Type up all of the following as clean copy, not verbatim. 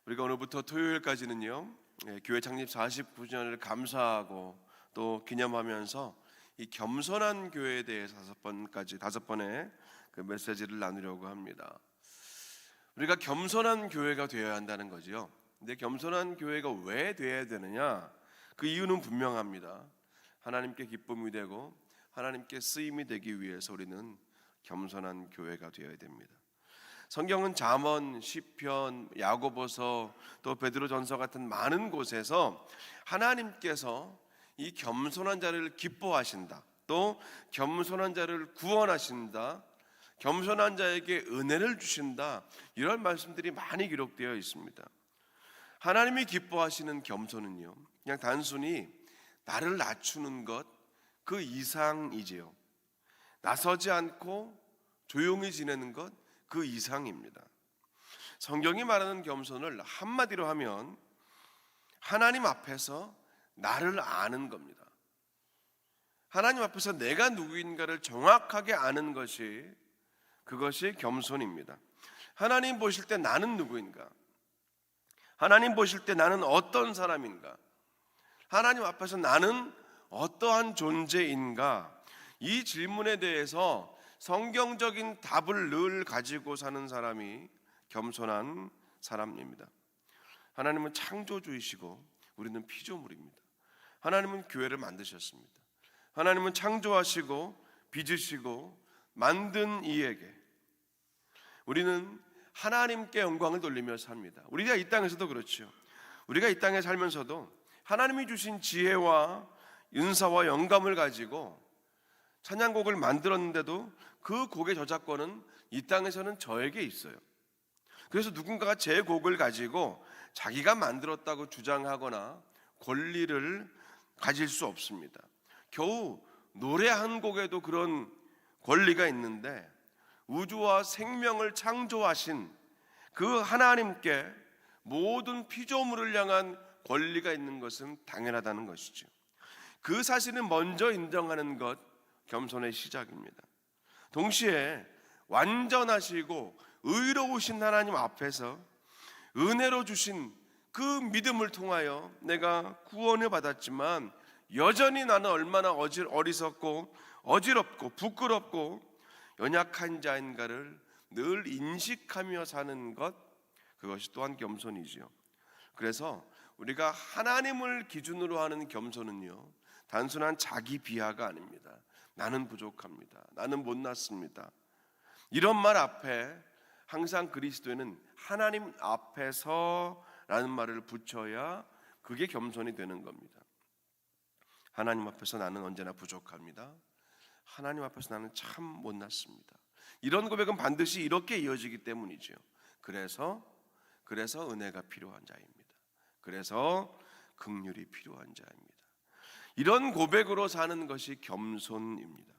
우리가 오늘부터 토요일까지는요, 교회 창립 49주년을 감사하고 또 기념하면서 이 겸손한 교회에 대해서 다섯 번의 그 메시지를 나누려고 합니다. 우리가 겸손한 교회가 되어야 한다는 거지요. 근데 겸손한 교회가 왜 되어야 되느냐? 그 이유는 분명합니다. 하나님께 기쁨이 되고 하나님께 쓰임이 되기 위해서 우리는 겸손한 교회가 되어야 됩니다. 성경은 잠언, 시편, 야고보서, 또 베드로전서 같은 많은 곳에서 하나님께서 이 겸손한 자를 기뻐하신다, 또 겸손한 자를 구원하신다, 겸손한 자에게 은혜를 주신다, 이런 말씀들이 많이 기록되어 있습니다. 하나님이 기뻐하시는 겸손은요, 그냥 단순히 나를 낮추는 것 그 이상이지요. 나서지 않고 조용히 지내는 것 그 이상입니다. 성경이 말하는 겸손을 한마디로 하면 하나님 앞에서 나를 아는 겁니다. 하나님 앞에서 내가 누구인가를 정확하게 아는 그것이 겸손입니다. 하나님 보실 때 나는 누구인가? 하나님 보실 때 나는 어떤 사람인가? 하나님 앞에서 나는 어떠한 존재인가? 이 질문에 대해서 성경적인 답을 늘 가지고 사는 사람이 겸손한 사람입니다. 하나님은 창조주이시고 우리는 피조물입니다. 하나님은 교회를 만드셨습니다. 하나님은 창조하시고 빚으시고 만든 이에게 우리는 하나님께 영광을 돌리며 삽니다. 우리가 이 땅에서도 그렇죠. 우리가 이 땅에 살면서도 하나님이 주신 지혜와 은사와 영감을 가지고 찬양곡을 만들었는데도 그 곡의 저작권은 이 땅에서는 저에게 있어요. 그래서 누군가가 제 곡을 가지고 자기가 만들었다고 주장하거나 권리를 가질 수 없습니다. 겨우 노래 한 곡에도 그런 권리가 있는데 우주와 생명을 창조하신 그 하나님께 모든 피조물을 향한 권리가 있는 것은 당연하다는 것이죠. 그 사실을 먼저 인정하는 것, 겸손의 시작입니다. 동시에 완전하시고 의로우신 하나님 앞에서 은혜로 주신 그 믿음을 통하여 내가 구원을 받았지만 여전히 나는 얼마나 어리석고 어지럽고 부끄럽고 연약한 자인가를 늘 인식하며 사는 것, 그것이 또한 겸손이지요. 그래서 우리가 하나님을 기준으로 하는 겸손은요, 단순한 자기 비하가 아닙니다. 나는 부족합니다. 나는 못났습니다. 이런 말 앞에 항상 그리스도인은 하나님 앞에서라는 말을 붙여야 그게 겸손이 되는 겁니다. 하나님 앞에서 나는 언제나 부족합니다. 하나님 앞에서 나는 참 못났습니다. 이런 고백은 반드시 이렇게 이어지기 때문이죠. 그래서 은혜가 필요한 자입니다. 그래서 긍휼이 필요한 자입니다. 이런 고백으로 사는 것이 겸손입니다.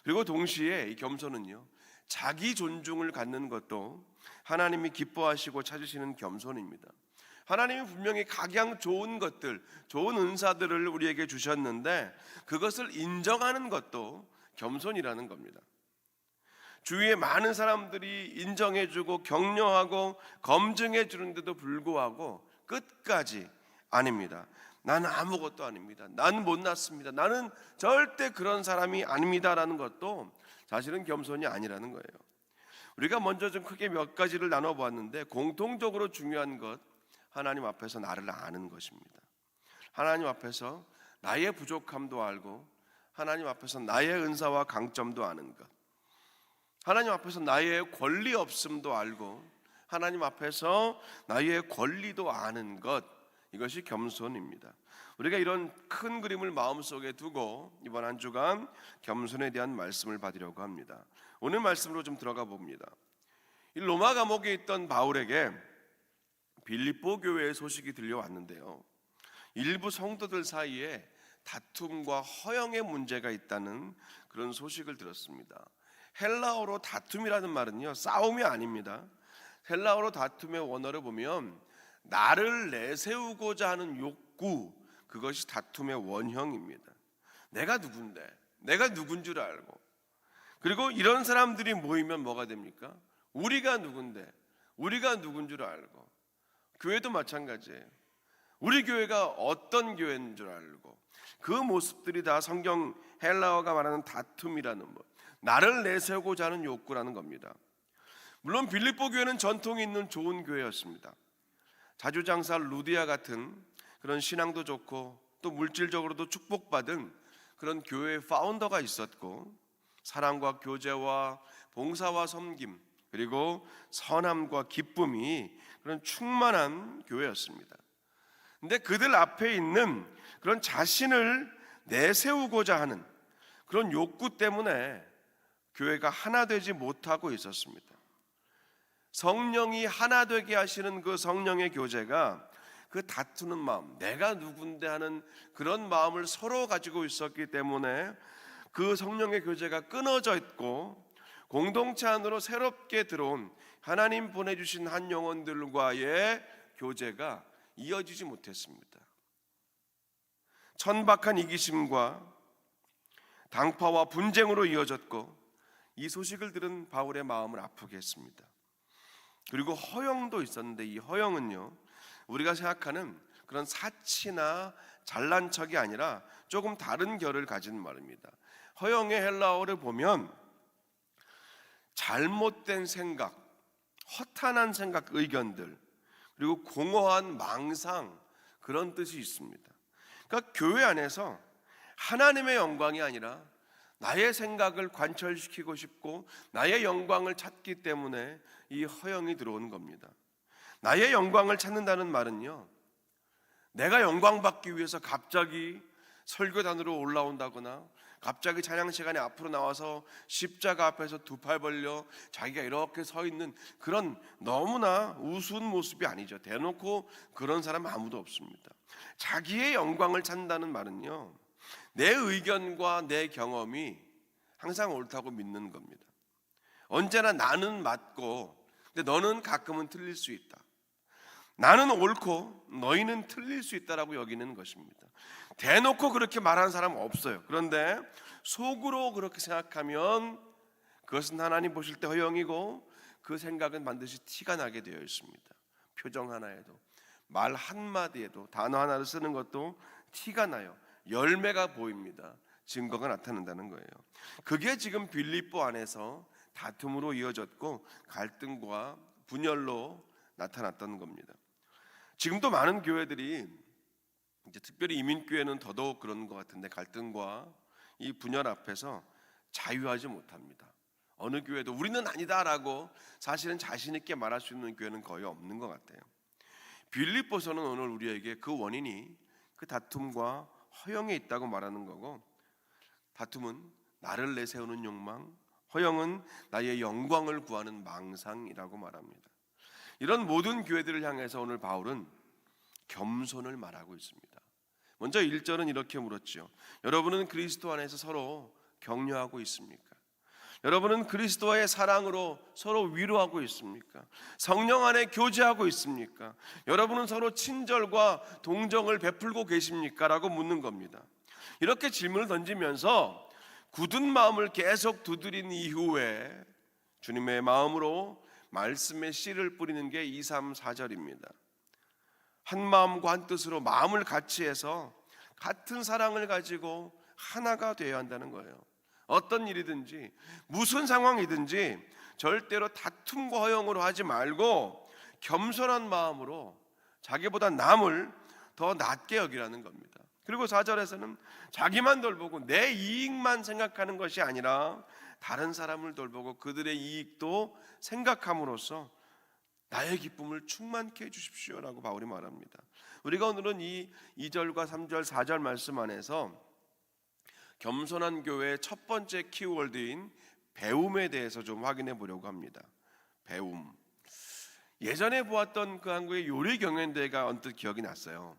그리고 동시에 이 겸손은요, 자기 존중을 갖는 것도 하나님이 기뻐하시고 찾으시는 겸손입니다. 하나님이 분명히 각양 좋은 것들, 좋은 은사들을 우리에게 주셨는데 그것을 인정하는 것도 겸손이라는 겁니다. 주위에 많은 사람들이 인정해주고 격려하고 검증해주는데도 불구하고 끝까지 아닙니다. 나는 아무것도 아닙니다. 나는 못났습니다. 나는 절대 그런 사람이 아닙니다라는 것도 사실은 겸손이 아니라는 거예요. 우리가 먼저 좀 크게 몇 가지를 나눠보았는데 공통적으로 중요한 것, 하나님 앞에서 나를 아는 것입니다. 하나님 앞에서 나의 부족함도 알고 하나님 앞에서 나의 은사와 강점도 아는 것, 하나님 앞에서 나의 권리 없음도 알고 하나님 앞에서 나의 권리도 아는 것, 이것이 겸손입니다. 우리가 이런 큰 그림을 마음속에 두고 이번 한 주간 겸손에 대한 말씀을 받으려고 합니다. 오늘 말씀으로 좀 들어가 봅니다. 이 로마 감옥에 있던 바울에게 빌립보 교회의 소식이 들려왔는데요, 일부 성도들 사이에 다툼과 허영의 문제가 있다는 그런 소식을 들었습니다. 헬라어로 다툼이라는 말은요, 싸움이 아닙니다. 헬라어로 다툼의 원어를 보면 나를 내세우고자 하는 욕구, 그것이 다툼의 원형입니다. 내가 누군데, 내가 누군 줄 알고, 그리고 이런 사람들이 모이면 뭐가 됩니까? 우리가 누군데, 우리가 누군 줄 알고 교회도 마찬가지예요. 우리 교회가 어떤 교회인 줄 알고 그 모습들이 다 성경 헬라어가 말하는 다툼이라는 나를 내세우고자 하는 욕구라는 겁니다. 물론 빌립보 교회는 전통이 있는 좋은 교회였습니다. 자주장사 루디아 같은 그런 신앙도 좋고 또 물질적으로도 축복받은 그런 교회의 파운더가 있었고, 사랑과 교제와 봉사와 섬김 그리고 선함과 기쁨이 그런 충만한 교회였습니다. 근데 그들 앞에 있는 그런 자신을 내세우고자 하는 그런 욕구 때문에 교회가 하나 되지 못하고 있었습니다. 성령이 하나 되게 하시는 그 성령의 교제가 그 다투는 마음, 내가 누군데 하는 그런 마음을 서로 가지고 있었기 때문에 그 성령의 교제가 끊어져 있고, 공동체 안으로 새롭게 들어온 하나님 보내주신 한 영혼들과의 교제가 이어지지 못했습니다. 천박한 이기심과 당파와 분쟁으로 이어졌고, 이 소식을 들은 바울의 마음을 아프게 했습니다. 그리고 허영도 있었는데, 이 허영은요, 우리가 생각하는 그런 사치나 잘난 척이 아니라 조금 다른 결을 가진 말입니다. 허영의 헬라어를 보면 잘못된 생각, 허탄한 생각, 의견들, 그리고 공허한 망상, 그런 뜻이 있습니다. 그러니까 교회 안에서 하나님의 영광이 아니라 나의 생각을 관철시키고 싶고 나의 영광을 찾기 때문에 이 허영이 들어오는 겁니다. 나의 영광을 찾는다는 말은요, 내가 영광받기 위해서 갑자기 설교단으로 올라온다거나 갑자기 찬양 시간에 앞으로 나와서 십자가 앞에서 두 팔 벌려 자기가 이렇게 서 있는 그런 너무나 우스운 모습이 아니죠. 대놓고 그런 사람 아무도 없습니다. 자기의 영광을 찾는다는 말은요, 내 의견과 내 경험이 항상 옳다고 믿는 겁니다. 언제나 나는 맞고 근데 너는 가끔은 틀릴 수 있다. 나는 옳고 너희는 틀릴 수 있다라고 여기는 것입니다. 대놓고 그렇게 말하는 사람은 없어요. 그런데 속으로 그렇게 생각하면 그것은 하나님 보실 때 허영이고, 그 생각은 반드시 티가 나게 되어 있습니다. 표정 하나에도, 말 한마디에도, 단어 하나를 쓰는 것도 티가 나요. 열매가 보입니다. 증거가 나타난다는 거예요. 그게 지금 빌립보 안에서 다툼으로 이어졌고 갈등과 분열로 나타났던 겁니다. 지금도 많은 교회들이, 이제 특별히 이민교회는 더더욱 그런 것 같은데, 갈등과 이 분열 앞에서 자유하지 못합니다. 어느 교회도 우리는 아니다라고 사실은 자신 있게 말할 수 있는 교회는 거의 없는 것 같아요. 빌립보서는 오늘 우리에게 그 원인이 그 다툼과 허영에 있다고 말하는 거고, 다툼은 나를 내세우는 욕망, 허영은 나의 영광을 구하는 망상이라고 말합니다. 이런 모든 교회들을 향해서 오늘 바울은 겸손을 말하고 있습니다. 먼저 1절은 이렇게 물었죠. 여러분은 그리스도 안에서 서로 격려하고 있습니까? 여러분은 그리스도와의 사랑으로 서로 위로하고 있습니까? 성령 안에 교제하고 있습니까? 여러분은 서로 친절과 동정을 베풀고 계십니까? 라고 묻는 겁니다. 이렇게 질문을 던지면서 굳은 마음을 계속 두드린 이후에 주님의 마음으로 말씀의 씨를 뿌리는 게 2, 3, 4절입니다. 한 마음과 한 뜻으로 마음을 같이 해서 같은 사랑을 가지고 하나가 되어야 한다는 거예요. 어떤 일이든지 무슨 상황이든지 절대로 다툼과 허영으로 하지 말고 겸손한 마음으로 자기보다 남을 더 낮게 여기라는 겁니다. 그리고 4절에서는 자기만 돌보고 내 이익만 생각하는 것이 아니라 다른 사람을 돌보고 그들의 이익도 생각함으로써 나의 기쁨을 충만케 해주십시오라고 바울이 말합니다. 우리가 오늘은 이 2절과 3절, 4절 말씀 안에서 겸손한 교회의 첫 번째 키워드인 배움에 대해서 좀 확인해 보려고 합니다. 배움. 예전에 보았던 그 한국의 요리 경연대회가 언뜻 기억이 났어요.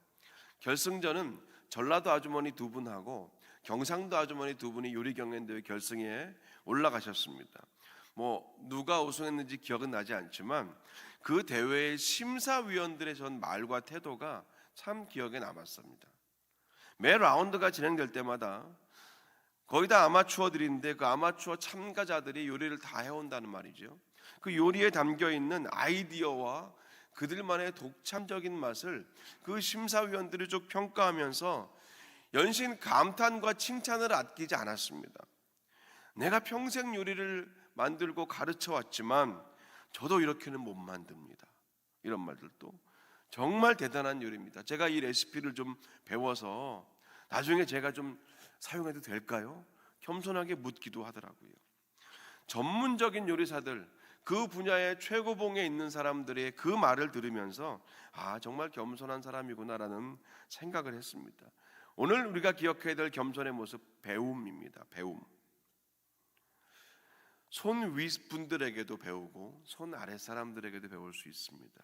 결승전은 전라도 아주머니 두 분하고 경상도 아주머니 두 분이 요리 경연대회 결승에 올라가셨습니다. 누가 우승했는지 기억은 나지 않지만 그 대회의 심사위원들의 전 말과 태도가 참 기억에 남았습니다. 매 라운드가 진행될 때마다 거의 다 아마추어들인데 그 아마추어 참가자들이 요리를 다 해온다는 말이죠. 그 요리에 담겨있는 아이디어와 그들만의 독창적인 맛을 그 심사위원들이 쭉 평가하면서 연신 감탄과 칭찬을 아끼지 않았습니다. 내가 평생 요리를 만들고 가르쳐 왔지만 저도 이렇게는 못 만듭니다. 이런 말들도 정말 대단한 요리입니다. 제가 이 레시피를 좀 배워서 나중에 제가 좀 사용해도 될까요? 겸손하게 묻기도 하더라고요. 전문적인 요리사들, 그 분야의 최고봉에 있는 사람들의 그 말을 들으면서 정말 겸손한 사람이구나라는 생각을 했습니다. 오늘 우리가 기억해야 될 겸손의 모습, 배움입니다. 배움. 손 위 분들에게도 배우고 손 아래 사람들에게도 배울 수 있습니다.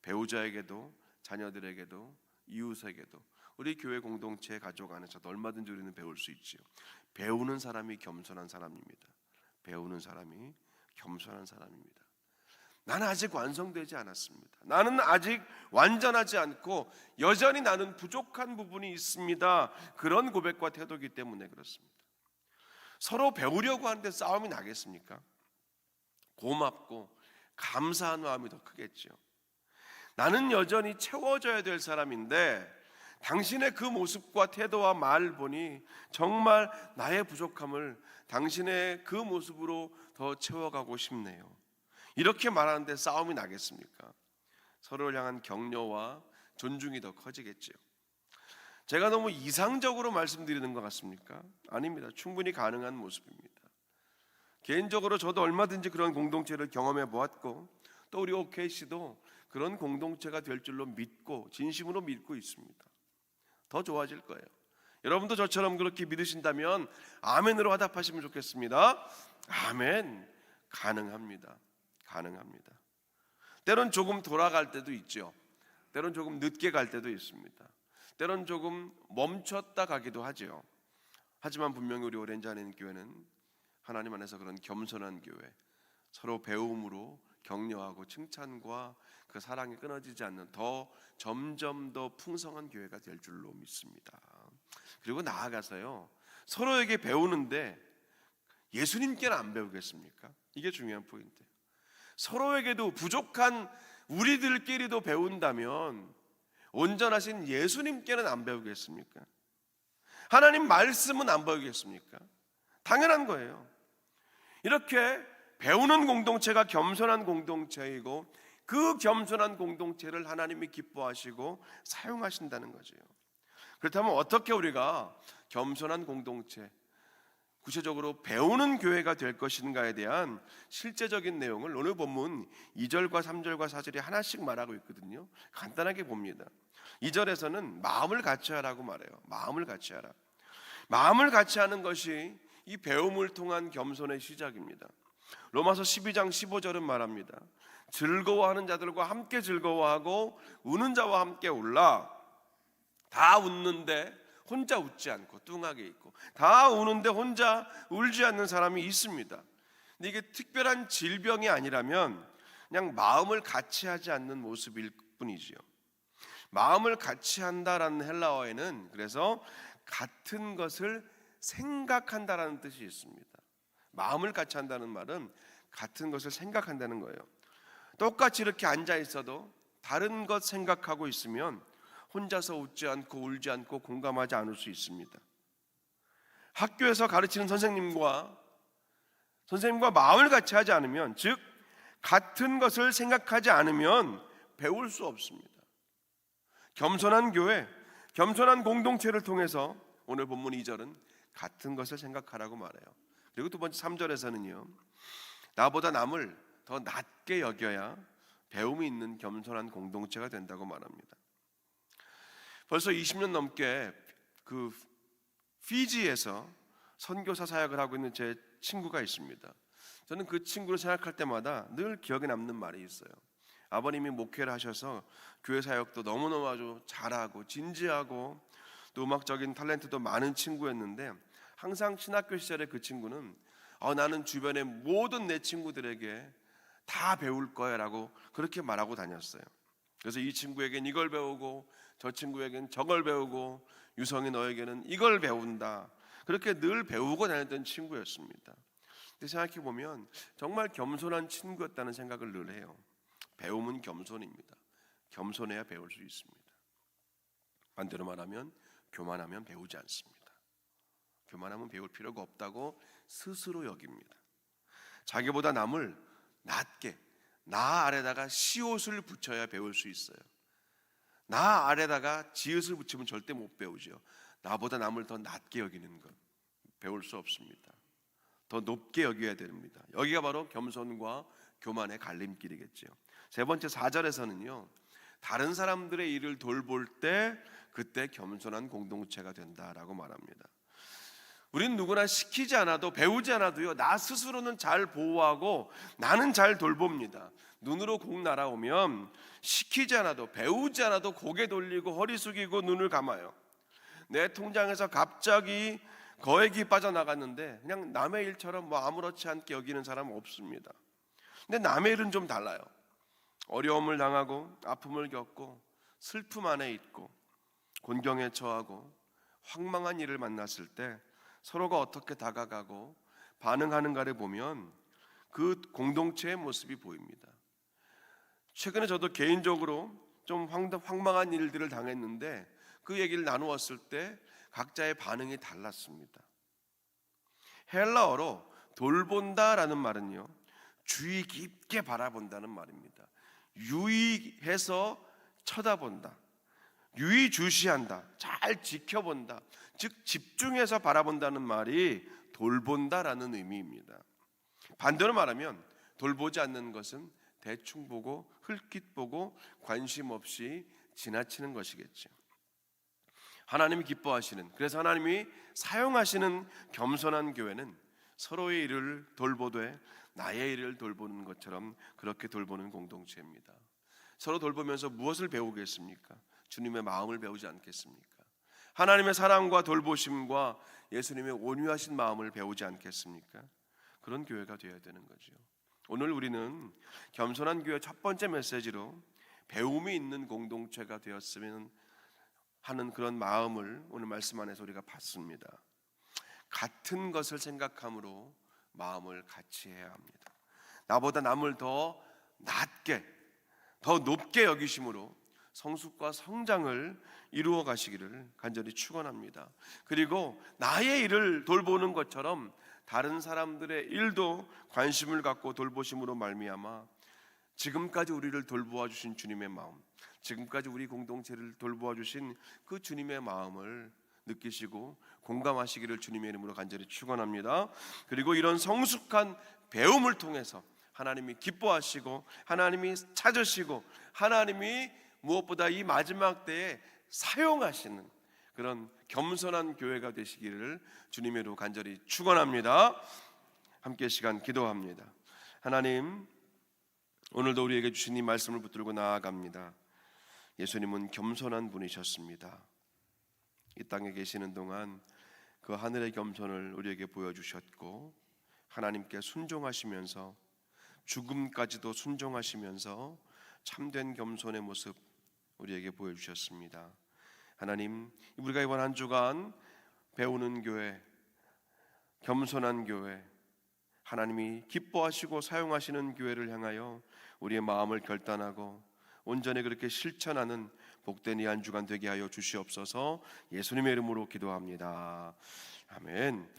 배우자에게도, 자녀들에게도, 이웃에게도, 우리 교회 공동체 가족 안에서도 얼마든지 우리는 배울 수 있지요. 배우는 사람이 겸손한 사람입니다. 배우는 사람이 겸손한 사람입니다. 나는 아직 완성되지 않았습니다. 나는 아직 완전하지 않고 여전히 나는 부족한 부분이 있습니다. 그런 고백과 태도이기 때문에 그렇습니다. 서로 배우려고 하는데 싸움이 나겠습니까? 고맙고 감사한 마음이 더 크겠죠. 나는 여전히 채워져야 될 사람인데 당신의 그 모습과 태도와 말 보니 정말 나의 부족함을 당신의 그 모습으로 더 채워가고 싶네요. 이렇게 말하는데 싸움이 나겠습니까? 서로를 향한 격려와 존중이 더 커지겠죠. 제가 너무 이상적으로 말씀드리는 것 같습니까? 아닙니다. 충분히 가능한 모습입니다. 개인적으로 저도 얼마든지 그런 공동체를 경험해 보았고 또 우리 OKC도 그런 공동체가 될 줄로 믿고 진심으로 믿고 있습니다. 더 좋아질 거예요. 여러분도 저처럼 그렇게 믿으신다면 아멘으로 화답하시면 좋겠습니다. 아멘. 가능합니다. 가능합니다. 때론 조금 돌아갈 때도 있죠. 때론 조금 늦게 갈 때도 있습니다. 때론 조금 멈췄다 가기도 하죠. 하지만 분명히 우리 오렌지 안에 있는 교회는 하나님 안에서 그런 겸손한 교회, 서로 배움으로 격려하고 칭찬과 그 사랑이 끊어지지 않는 점점 더 풍성한 교회가 될 줄로 믿습니다. 그리고 나아가서요, 서로에게 배우는데 예수님께는 안 배우겠습니까? 이게 중요한 포인트예요. 서로에게도 부족한 우리들끼리도 배운다면 온전하신 예수님께는 안 배우겠습니까? 하나님 말씀은 안 배우겠습니까? 당연한 거예요. 이렇게 배우는 공동체가 겸손한 공동체이고 그 겸손한 공동체를 하나님이 기뻐하시고 사용하신다는 거죠. 그렇다면 어떻게 우리가 겸손한 공동체, 구체적으로 배우는 교회가 될 것인가에 대한 실제적인 내용을 오늘 본문 2절과 3절과 4절이 하나씩 말하고 있거든요. 간단하게 봅니다. 2절에서는 마음을 같이 하라고 말해요. 마음을 같이 하라. 마음을 같이 하는 것이 이 배움을 통한 겸손의 시작입니다. 로마서 12장 15절은 말합니다. 즐거워하는 자들과 함께 즐거워하고 우는 자와 함께 울라. 다 웃는데 혼자 웃지 않고 뚱하게 있고, 다 우는데 혼자 울지 않는 사람이 있습니다. 근데 이게 특별한 질병이 아니라면 그냥 마음을 같이 하지 않는 모습일 뿐이지요. 마음을 같이 한다라는 헬라어에는 그래서 같은 것을 생각한다라는 뜻이 있습니다. 마음을 같이 한다는 말은 같은 것을 생각한다는 거예요. 똑같이 이렇게 앉아 있어도 다른 것 생각하고 있으면 혼자서 웃지 않고 울지 않고 공감하지 않을 수 있습니다. 학교에서 가르치는 선생님과 마음을 같이 하지 않으면, 즉 같은 것을 생각하지 않으면 배울 수 없습니다. 겸손한 교회, 겸손한 공동체를 통해서 오늘 본문 2절은 같은 것을 생각하라고 말해요. 그리고 두 번째 3절에서는요, 나보다 남을 더 낮게 여겨야 배움이 있는 겸손한 공동체가 된다고 말합니다. 벌써 20년 넘게 그 피지에서 선교사 사역을 하고 있는 제 친구가 있습니다. 저는 그 친구를 생각할 때마다 늘 기억에 남는 말이 있어요. 아버님이 목회를 하셔서 교회 사역도 너무너무 아주 잘하고 진지하고 또 음악적인 탤런트도 많은 친구였는데, 항상 신학교 시절에 그 친구는 나는 주변의 모든 내 친구들에게 다 배울 거야 라고 그렇게 말하고 다녔어요. 그래서 이 친구에겐 이걸 배우고 저 친구에겐 저걸 배우고 유성이 너에게는 이걸 배운다, 그렇게 늘 배우고 다녔던 친구였습니다. 근데 생각해보면 정말 겸손한 친구였다는 생각을 늘 해요. 배움은 겸손입니다. 겸손해야 배울 수 있습니다. 반대로 말하면 교만하면 배우지 않습니다. 교만하면 배울 필요가 없다고 스스로 여깁니다. 자기보다 남을 낮게, 나 아래다가 시옷을 붙여야 배울 수 있어요. 나 아래다가 지읒을 붙이면 절대 못 배우죠. 나보다 남을 더 낮게 여기는 것 배울 수 없습니다. 더 높게 여겨야 됩니다. 여기가 바로 겸손과 교만의 갈림길이겠죠. 세 번째 4절에서는요, 다른 사람들의 일을 돌볼 때 그때 겸손한 공동체가 된다라고 말합니다. 우리는 누구나 시키지 않아도 배우지 않아도요, 나 스스로는 잘 보호하고 나는 잘 돌봅니다. 눈으로 공 날아오면 시키지 않아도 배우지 않아도 고개 돌리고 허리 숙이고 눈을 감아요. 내 통장에서 갑자기 거액이 빠져나갔는데 그냥 남의 일처럼 아무렇지 않게 여기는 사람은 없습니다. 근데 남의 일은 좀 달라요. 어려움을 당하고 아픔을 겪고 슬픔 안에 있고 곤경에 처하고 황망한 일을 만났을 때 서로가 어떻게 다가가고 반응하는가를 보면 그 공동체의 모습이 보입니다. 최근에 저도 개인적으로 좀 황망한 일들을 당했는데 그 얘기를 나누었을 때 각자의 반응이 달랐습니다. 헬라어로 돌본다라는 말은요, 주의 깊게 바라본다는 말입니다. 유의해서 쳐다본다, 유의주시한다, 잘 지켜본다, 즉 집중해서 바라본다는 말이 돌본다라는 의미입니다. 반대로 말하면 돌보지 않는 것은 대충 보고 흘낏 보고 관심 없이 지나치는 것이겠죠. 하나님이 기뻐하시는, 그래서 하나님이 사용하시는 겸손한 교회는 서로의 일을 돌보되 나의 일을 돌보는 것처럼 그렇게 돌보는 공동체입니다. 서로 돌보면서 무엇을 배우겠습니까? 주님의 마음을 배우지 않겠습니까? 하나님의 사랑과 돌보심과 예수님의 온유하신 마음을 배우지 않겠습니까? 그런 교회가 되어야 되는 거죠. 오늘 우리는 겸손한 교회 첫 번째 메시지로 배움이 있는 공동체가 되었으면 하는 그런 마음을 오늘 말씀 안에서 우리가 봤습니다. 같은 것을 생각함으로 마음을 같이 해야 합니다. 나보다 남을 더 낮게, 더 높게 여기심으로 성숙과 성장을 이루어 가시기를 간절히 축원합니다. 그리고 나의 일을 돌보는 것처럼 다른 사람들의 일도 관심을 갖고 돌보심으로 말미암아 지금까지 우리를 돌보아 주신 주님의 마음, 지금까지 우리 공동체를 돌보아 주신 그 주님의 마음을 느끼시고 공감하시기를 주님의 이름으로 간절히 축원합니다. 그리고 이런 성숙한 배움을 통해서 하나님이 기뻐하시고 하나님이 찾으시고 하나님이 무엇보다 이 마지막 때에 사용하시는 그런 겸손한 교회가 되시기를 주님의 이름으로 간절히 축원합니다. 함께 시간 기도합니다. 하나님, 오늘도 우리에게 주신 이 말씀을 붙들고 나아갑니다. 예수님은 겸손한 분이셨습니다. 이 땅에 계시는 동안 그 하늘의 겸손을 우리에게 보여주셨고 하나님께 순종하시면서 죽음까지도 순종하시면서 참된 겸손의 모습 우리에게 보여주셨습니다. 하나님, 우리가 이번 한 주간 배우는 교회, 겸손한 교회, 하나님이 기뻐하시고 사용하시는 교회를 향하여 우리의 마음을 결단하고 온전히 그렇게 실천하는 복된 이 한 주간 되게 하여 주시옵소서. 예수님의 이름으로 기도합니다. 아멘.